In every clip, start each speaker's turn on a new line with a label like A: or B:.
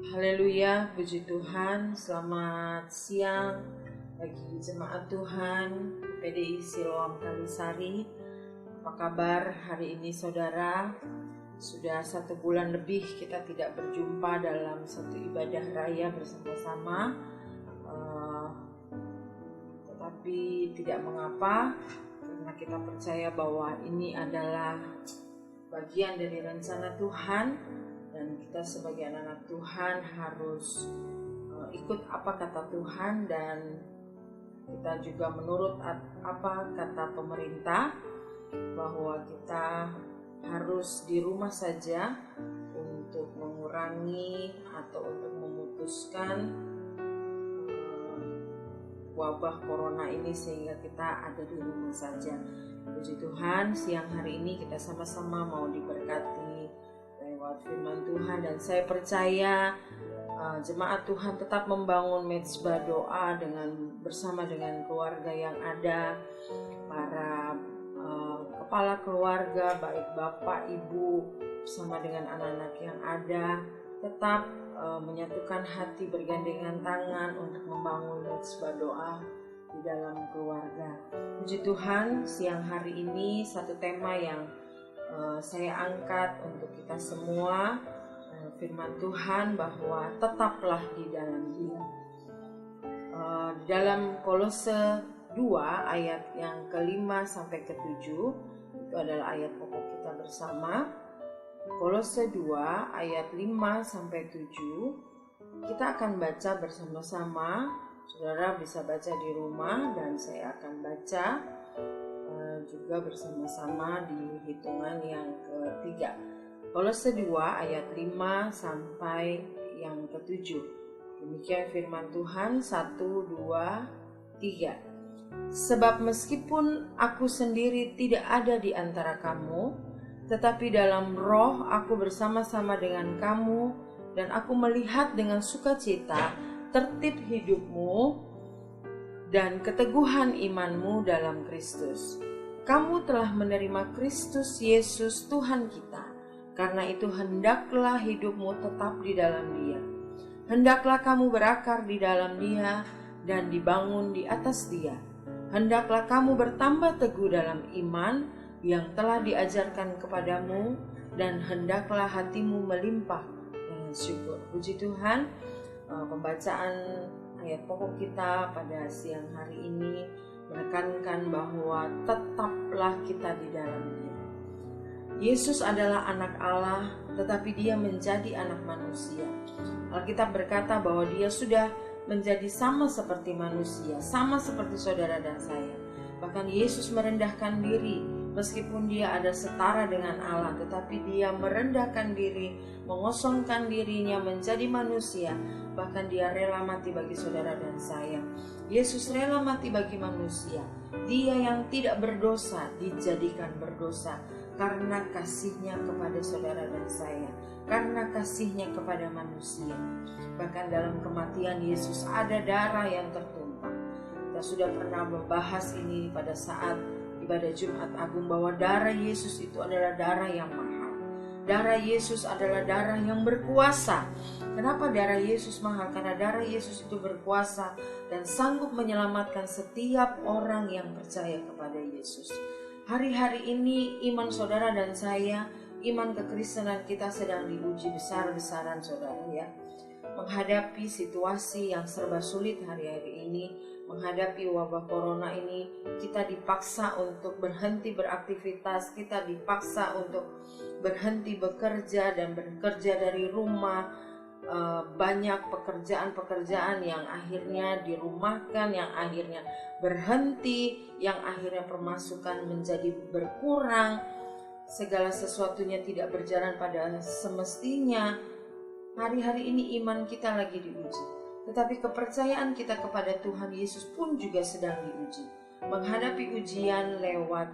A: Haleluya, puji Tuhan. Selamat siang bagi jemaat Tuhan PDI Siloam Kalisari. Apa kabar hari ini saudara? Sudah 1 bulan lebih kita tidak berjumpa dalam satu ibadah raya bersama-sama, tetapi tidak mengapa, karena kita percaya bahwa ini adalah bagian dari rencana Tuhan. Dan kita sebagai anak-anak Tuhan harus ikut apa kata Tuhan, dan kita juga menurut apa kata pemerintah, bahwa kita harus di rumah saja untuk mengurangi atau untuk memutuskan wabah corona ini, sehingga kita ada di rumah saja. Puji Tuhan, siang hari ini kita sama-sama mau diberkati lewat firman Tuhan, dan saya percaya jemaat Tuhan tetap membangun mezbah doa bersama dengan keluarga yang ada, para kepala keluarga, baik bapak, ibu, bersama dengan anak-anak yang ada, tetap menyatukan hati, bergandengan tangan untuk membangun mezbah doa di dalam keluarga. Puji Tuhan, siang hari ini satu tema yang saya angkat untuk kita semua, firman Tuhan bahwa tetaplah di dalam Dia. Di dalam Kolose 2 ayat yang ke-5 sampai ke-7, itu adalah ayat pokok kita bersama. Kolose 2 ayat 5 sampai 7, kita akan baca bersama-sama. Saudara bisa baca di rumah, dan saya akan baca juga bersama-sama di hitungan yang ketiga. Kolose 2 ayat 5 sampai yang ke-7. Demikian firman Tuhan. 1, 2, 3. Sebab meskipun aku sendiri tidak ada di antara kamu, tetapi dalam roh aku bersama-sama dengan kamu, dan aku melihat dengan sukacita tertib hidupmu dan keteguhan imanmu dalam Kristus. Kamu telah menerima Kristus Yesus Tuhan kita. Karena itu hendaklah hidupmu tetap di dalam Dia. Hendaklah kamu berakar di dalam Dia dan dibangun di atas Dia. Hendaklah kamu bertambah teguh dalam iman yang telah diajarkan kepadamu, dan hendaklah hatimu melimpah dengan syukur. Puji Tuhan, pembacaan ayat pokok kita pada siang hari ini menekankan bahwa tetaplah kita di dalam Dia. Yesus adalah anak Allah, tetapi Dia menjadi anak manusia. Alkitab berkata bahwa Dia sudah menjadi sama seperti manusia, sama seperti saudara dan saya. Bahkan Yesus merendahkan diri, meskipun Dia ada setara dengan Allah, tetapi Dia merendahkan diri, mengosongkan dirinya menjadi manusia. Bahkan Dia rela mati bagi saudara dan saya. Yesus rela mati bagi manusia. Dia yang tidak berdosa dijadikan berdosa karena kasih-Nya kepada saudara dan saya, karena kasih-Nya kepada manusia. Bahkan dalam kematian Yesus ada darah yang tertumpah. Kita sudah pernah membahas ini pada saat ibadah Jumat Agung, bahwa darah Yesus itu adalah darah yang mahal. Darah Yesus adalah darah yang berkuasa. Kenapa darah Yesus mahal? Karena darah Yesus itu berkuasa dan sanggup menyelamatkan setiap orang yang percaya kepada Yesus. Hari-hari ini iman saudara dan saya, iman kekristenan kita sedang diuji besar-besaran saudara ya. Menghadapi situasi yang serba sulit hari-hari ini, menghadapi wabah corona ini, kita dipaksa untuk berhenti beraktivitas, kita dipaksa untuk berhenti bekerja dan bekerja dari rumah. Banyak pekerjaan-pekerjaan yang akhirnya dirumahkan, yang akhirnya berhenti, yang akhirnya pemasukan menjadi berkurang. Segala sesuatunya tidak berjalan pada semestinya. Hari-hari ini iman kita lagi diuji, tetapi kepercayaan kita kepada Tuhan Yesus pun juga sedang diuji. Menghadapi ujian lewat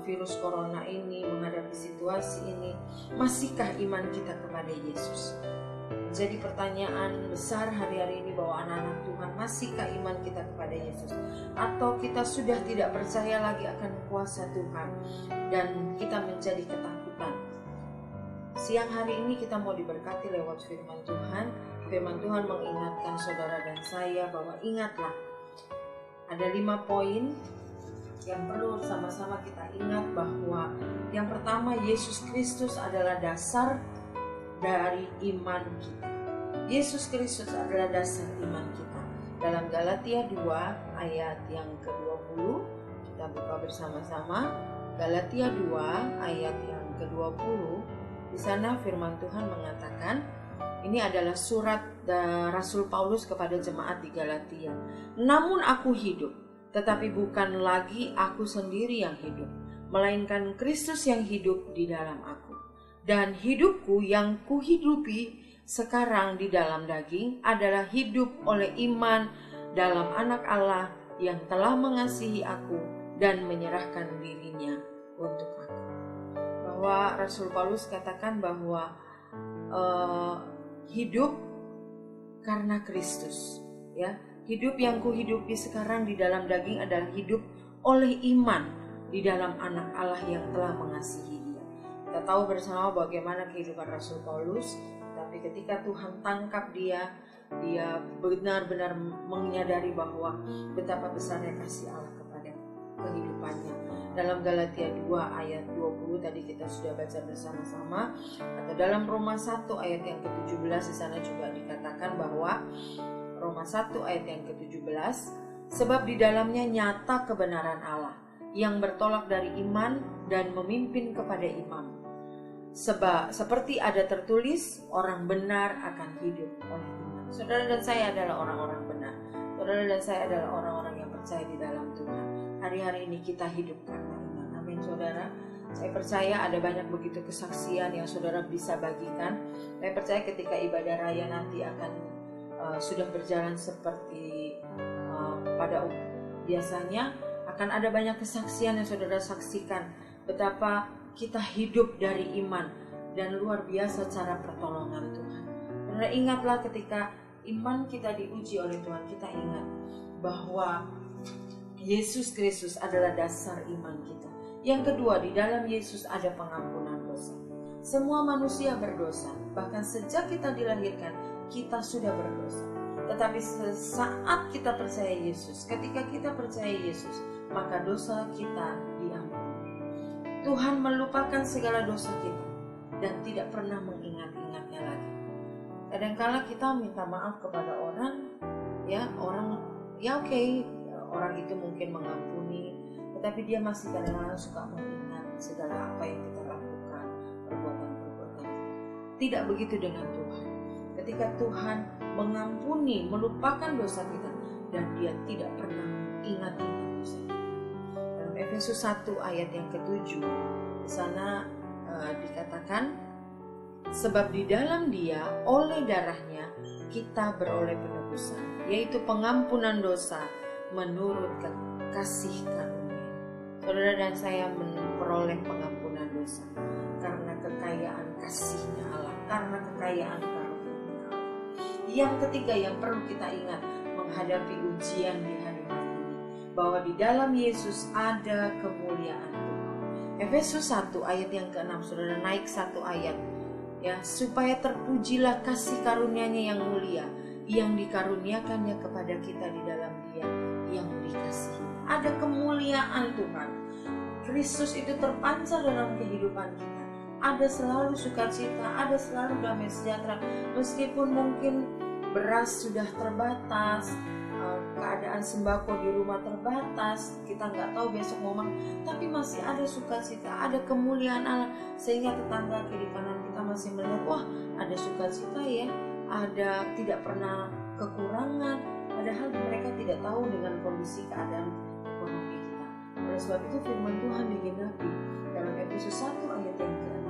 A: virus corona ini, menghadapi situasi ini, masihkah iman kita kepada Yesus? Jadi pertanyaan besar hari-hari ini bahwa anak-anak Tuhan, masihkah iman kita kepada Yesus? Atau kita sudah tidak percaya lagi akan kuasa Tuhan dan kita menjadi ketakutan? Siang hari ini kita mau diberkati lewat firman Tuhan. firman Tuhan mengingatkan saudara dan saya bahwa ingatlah, ada 5 poin yang perlu sama-sama kita ingat, bahwa yang pertama, Yesus Kristus adalah dasar dari iman kita. Yesus Kristus adalah dasar iman kita. Dalam Galatia 2 ayat yang ke-20, kita buka bersama-sama. Galatia 2 ayat yang ke-20, di sana firman Tuhan mengatakan, ini adalah surat Rasul Paulus kepada jemaat di Galatia. Namun aku hidup, tetapi bukan lagi aku sendiri yang hidup, melainkan Kristus yang hidup di dalam aku. Dan hidupku yang kuhidupi sekarang di dalam daging adalah hidup oleh iman dalam Anak Allah yang telah mengasihi aku dan menyerahkan dirinya untuk aku. Bahwa Rasul Paulus katakan bahwa hidup karena Kristus, ya. Hidup yang kuhidupi sekarang di dalam daging adalah hidup oleh iman di dalam Anak Allah yang telah mengasihi dia. Kita tahu bersama bagaimana kehidupan Rasul Paulus, tapi ketika Tuhan tangkap dia benar-benar menyadari bahwa betapa besarnya kasih Allah kepada kehidupannya. Dalam Galatia 2 ayat 20 tadi kita sudah baca bersama-sama, atau dalam Roma 1 ayat yang ke-17 di sana juga dikatakan bahwa Roma 1 ayat yang ke-17, sebab di dalamnya nyata kebenaran Allah yang bertolak dari iman dan memimpin kepada iman. Sebab seperti ada tertulis, orang benar akan hidup oleh iman. Saudara dan saya adalah orang-orang benar. Saudara dan saya adalah orang-orang yang percaya di dalam Tuhan. Hari-hari ini kita hidup karena iman. Amin saudara. Saya percaya ada banyak begitu kesaksian yang saudara bisa bagikan. Saya percaya ketika ibadah raya nanti akan sudah berjalan seperti pada biasanya, akan ada banyak kesaksian yang saudara saksikan betapa kita hidup dari iman dan luar biasa cara pertolongan Tuhan. Saudara ingatlah ketika iman kita diuji oleh Tuhan, kita ingat bahwa Yesus Kristus adalah dasar iman kita. Yang kedua, di dalam Yesus ada pengampunan dosa. Semua manusia berdosa, bahkan sejak kita dilahirkan kita sudah berdosa. Tetapi saat kita percaya Yesus, ketika kita percaya Yesus, maka dosa kita diampuni. Tuhan melupakan segala dosa kita dan tidak pernah mengingat-ingatnya lagi. Kadang-kala kita minta maaf kepada orang, orang itu mungkin mengampuni, tetapi dia masih kadang-kadang suka mengingat segala apa yang kita lakukan, perbuatan-perbuatan kita. Tidak begitu dengan Tuhan. Ketika Tuhan mengampuni, melupakan dosa kita, dan dia tidak pernah ingat-ingat dosa kita. Dalam Efesus 1 ayat yang ke-7, di sana dikatakan, sebab di dalam dia, oleh darahnya, kita beroleh penebusan, yaitu pengampunan dosa menurut kasih karunia. Saudara dan saya memperoleh pengampunan dosa karena kekayaan kasih-Nya Allah, karena kekayaan karunia. Yang ketiga yang perlu kita ingat menghadapi ujian di hari-hari ini, bahwa di dalam Yesus ada kemuliaan Tuhan. Efesus 1 ayat yang ke-6, saudara naik 1 ayat, ya, supaya terpujilah kasih karunia-Nya yang mulia, yang dikaruniakannya kepada kita di dalam Dia yang dikasihi. Ada kemuliaan Tuhan. Kristus itu terpancar dalam kehidupan kita. Ada selalu sukacita, ada selalu damai sejahtera. Meskipun mungkin beras sudah terbatas, keadaan sembako di rumah terbatas, kita nggak tahu besok mau makan, tapi masih ada sukacita, ada kemuliaan Allah, sehingga tetangga kiri kanan kita masih melihat, wah ada sukacita ya, ada tidak pernah kekurangan, padahal mereka tidak tahu dengan kondisi keadaan ekonomi kita. Oleh sebab itu firman Tuhan digenapi dalam Efesus 1 ayat yang ke-6.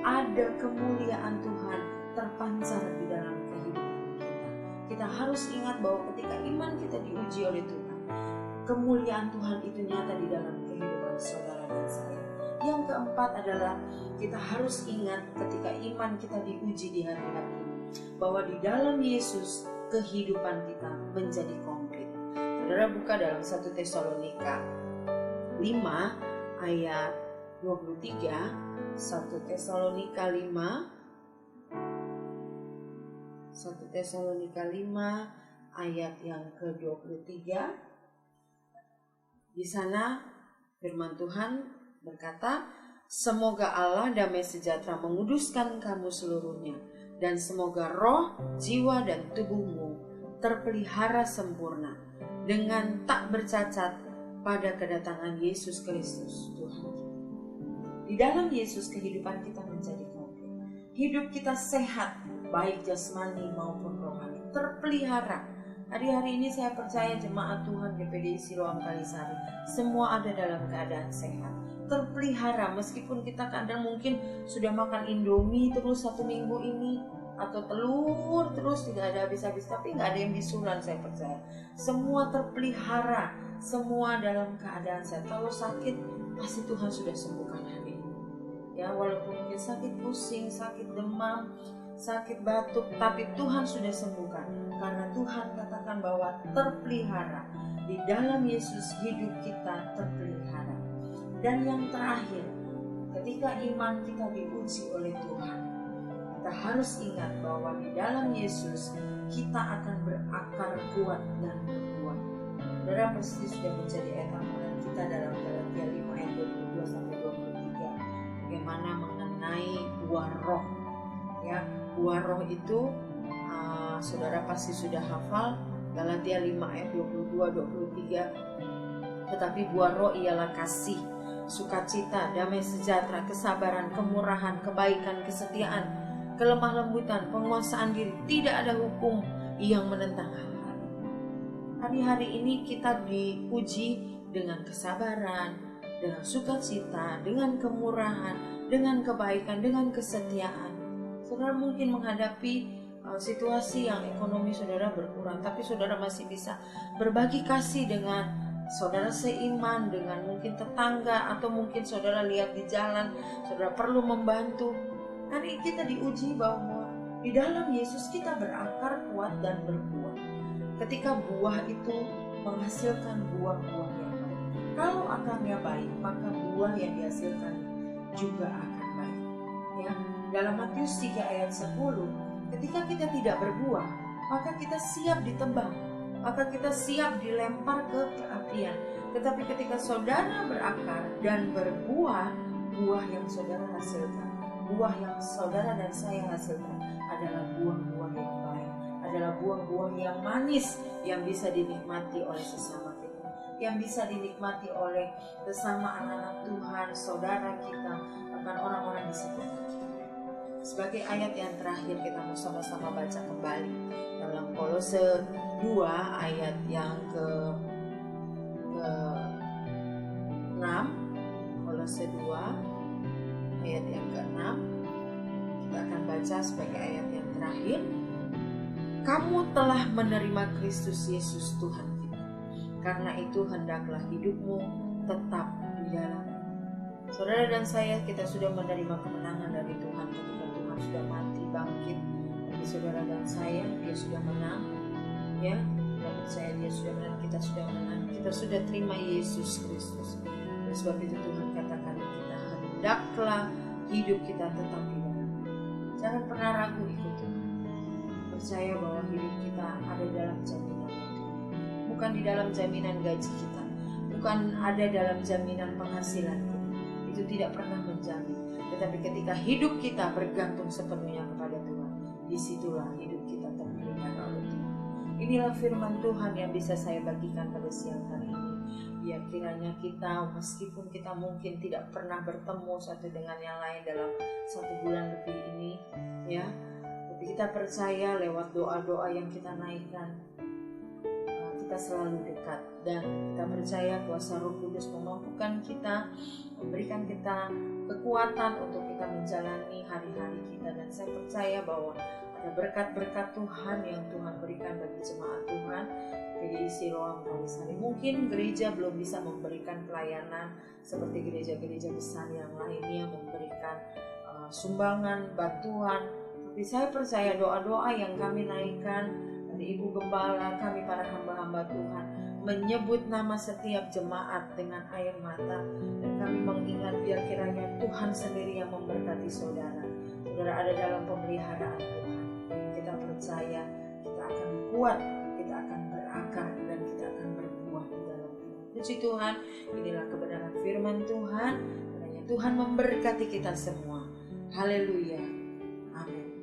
A: Ada kemuliaan Tuhan terpancar di dalam kehidupan kita. Kita harus ingat bahwa ketika iman kita diuji oleh Tuhan, kemuliaan Tuhan itu nyata di dalam kehidupan saudara dan saya. Yang keempat adalah kita harus ingat ketika iman kita diuji di hari-hari ini, bahwa di dalam Yesus kehidupan kita menjadi komplit. Saudara buka dalam 1 Tesalonika 5 ayat 23, 1 Tesalonika 5, 1 1 Tesalonika 5 ayat yang ke-23. Di sana firman Tuhan berkata, semoga Allah damai sejahtera menguduskan kamu seluruhnya, dan semoga roh, jiwa, dan tubuhmu terpelihara sempurna dengan tak bercacat pada kedatangan Yesus Kristus Tuhan kita. Di dalam Yesus kehidupan kita menjadi komplit. Hidup kita sehat, baik jasmani maupun rohani, terpelihara. Hari-hari ini saya percaya jemaat Tuhan GPDI Siloam Kalisari semua ada dalam keadaan sehat, terpelihara. Meskipun kita kadang mungkin sudah makan Indomie terus 1 minggu ini, atau telur terus tidak ada habis-habis, tapi nggak ada yang bisulan. Saya percaya semua terpelihara, semua dalam keadaan sehat. Kalau sakit pasti Tuhan sudah sembuhkan hari ini, ya, walaupun mungkin sakit pusing, sakit demam, sakit batuk, tapi Tuhan sudah sembuhkan karena Tuhan katakan bahwa terpelihara. Di dalam Yesus hidup kita terpelihara. Dan yang terakhir, ketika iman kita diuji oleh Tuhan, kita harus ingat bahwa di dalam Yesus kita akan berakar kuat dan berbuah. Saudara pasti sudah menjadi ayat amalan kita dalam Galatia 5 ayat 22-23, bagaimana mengenai buah roh. Ya, buah roh itu saudara pasti sudah hafal, Galatia 5 ayat 22-23. Tetapi buah roh ialah kasih, sukacita, damai sejahtera, kesabaran, kemurahan, kebaikan, kesetiaan, kelemah lembutan, penguasaan diri. Tidak ada hukum yang menentang hal-hal. Hari-hari ini kita diuji dengan kesabaran, dengan sukacita, dengan kemurahan, dengan kebaikan, dengan kesetiaan. Saudara mungkin menghadapi situasi yang ekonomi saudara berkurang, tapi saudara masih bisa berbagi kasih dengan saudara seiman, dengan mungkin tetangga, atau mungkin saudara lihat di jalan, saudara perlu membantu. Hari kita diuji bahwa di dalam Yesus kita berakar kuat dan berbuah. Ketika buah itu menghasilkan buah-buah yang baik. Kalau akarnya baik, maka buah yang dihasilkan juga akan baik. Ya, dalam Matius 3 ayat 10, ketika kita tidak berbuah, maka kita siap ditebang, maka kita siap dilempar ke keapian. Tetapi ketika saudara berakar dan berbuah, buah yang saudara hasilkan, buah yang saudara dan saya hasilkan adalah buah-buah yang baik, adalah buah-buah yang manis, yang bisa dinikmati oleh sesama kita, yang bisa dinikmati oleh sesama anak-anak Tuhan, saudara kita, bahkan orang-orang di sekitar kita. Sebagai ayat yang terakhir kita mau sama-sama baca kembali dalam Kolose 2 ayat yang ke-6. Kolose 2 ayat yang ke-6 kita akan baca sebagai ayat yang terakhir. Kamu telah menerima Kristus Yesus Tuhan kita, karena itu hendaklah hidupmu tetap di dalam. Saudara dan saya, kita sudah menerima kemenangan dari Tuhan ketika Tuhan sudah mati bangkit bagi saudara dan saya. Dia sudah menang, ya, kita percaya dia sudah menang, kita sudah menang, kita sudah terima Yesus Kristus. Dan sebab itu Tuhan katakan kita hendaklah hidup kita tetap di dalam. Jangan pernah ragu ikut Tuhan. Percaya bahwa hidup kita ada dalam jaminan itu, bukan di dalam jaminan gaji kita, bukan ada dalam jaminan penghasilan kita. Itu tidak pernah menjamin. Tetapi ketika hidup kita bergantung sepenuhnya kepada Tuhan, disitulah hidup kita terpelihara oleh Tuhan. Inilah firman Tuhan yang bisa saya bagikan pada siang hari ini. Biar kiranya kita, meskipun kita mungkin tidak pernah bertemu satu dengan yang lain dalam 1 bulan lebih ini, ya, tapi kita percaya lewat doa-doa yang kita naikkan, kita selalu dekat, dan kita percaya kuasa Roh Kudus memampukan kita, memberikan kita kekuatan untuk kita menjalani hari-hari kita. Dan saya percaya bahwa ada berkat-berkat Tuhan yang Tuhan berikan bagi jemaat Tuhan GPDI Siloam Kalisari. Mungkin gereja belum bisa memberikan pelayanan seperti gereja-gereja besar yang lainnya, memberikan sumbangan, bantuan, tapi saya percaya doa-doa yang kami naikkan dari Ibu Gembala, kami para hamba-hamba Tuhan, menyebut nama setiap jemaat dengan air mata, dan kami mengingat biar kiranya Tuhan sendiri yang memberkati saudara. Saudara ada dalam pemeliharaan Tuhan. Kita percaya kuat, kita akan berakar dan kita akan berbuah di dalam Tuhan. Puji Tuhan, inilah kebenaran firman Tuhan. Kiranya Tuhan memberkati kita semua. Haleluya. Amin.